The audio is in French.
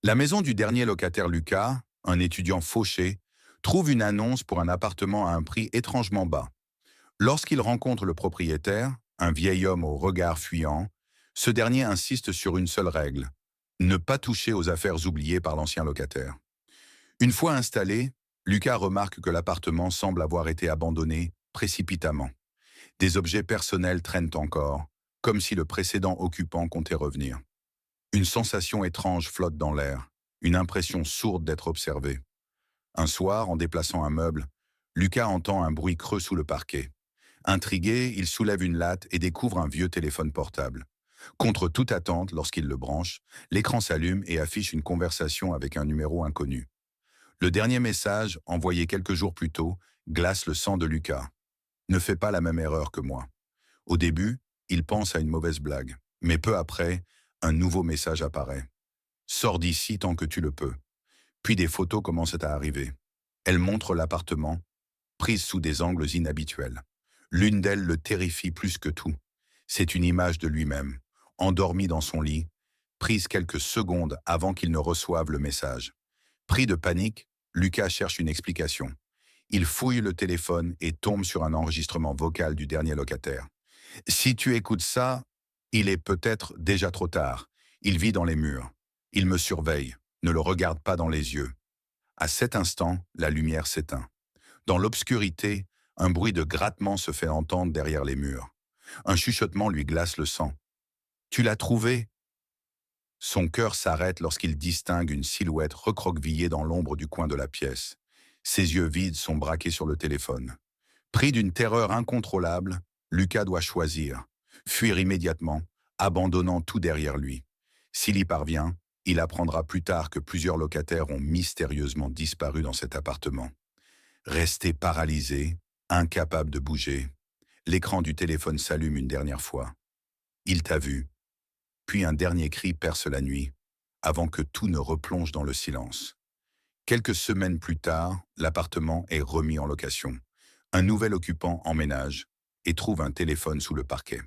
La maison du dernier locataire Lucas, un étudiant fauché, trouve une annonce pour un appartement à un prix étrangement bas. Lorsqu'il rencontre le propriétaire, un vieil homme au regard fuyant, ce dernier insiste sur une seule règle: ne pas toucher aux affaires oubliées par l'ancien locataire. Une fois installé, Lucas remarque que l'appartement semble avoir été abandonné précipitamment. Des objets personnels traînent encore, comme si le précédent occupant comptait revenir. Une sensation étrange flotte dans l'air, une impression sourde d'être observé. Un soir, en déplaçant un meuble, Lucas entend un bruit creux sous le parquet. Intrigué, il soulève une latte et découvre un vieux téléphone portable. Contre toute attente, lorsqu'il le branche, l'écran s'allume et affiche une conversation avec un numéro inconnu. Le dernier message, envoyé quelques jours plus tôt, glace le sang de Lucas. Ne fais pas la même erreur que moi. Au début, il pense à une mauvaise blague, mais peu après, un nouveau message apparaît. Sors d'ici tant que tu le peux. Puis des photos commencent à arriver. Elles montrent l'appartement, prise sous des angles inhabituels. L'une d'elles le terrifie plus que tout. C'est une image de lui-même, endormi dans son lit, prise quelques secondes avant qu'il ne reçoive le message. Pris de panique, Lucas cherche une explication. Il fouille le téléphone et tombe sur un enregistrement vocal du dernier locataire. Si tu écoutes ça, il est peut-être déjà trop tard. Il vit dans les murs. Il me surveille. Ne le regarde pas dans les yeux. À cet instant, la lumière s'éteint. Dans l'obscurité, un bruit de grattement se fait entendre derrière les murs. Un chuchotement lui glace le sang. Tu l'as trouvé? Son cœur s'arrête lorsqu'il distingue une silhouette recroquevillée dans l'ombre du coin de la pièce. Ses yeux vides sont braqués sur le téléphone. Pris d'une terreur incontrôlable, Lucas doit choisir. Fuir immédiatement, abandonnant tout derrière lui. S'il y parvient, il apprendra plus tard que plusieurs locataires ont mystérieusement disparu dans cet appartement. Resté paralysé, incapable de bouger, l'écran du téléphone s'allume une dernière fois. Il t'a vu, puis un dernier cri perce la nuit, avant que tout ne replonge dans le silence. Quelques semaines plus tard, l'appartement est remis en location. Un nouvel occupant emménage et trouve un téléphone sous le parquet.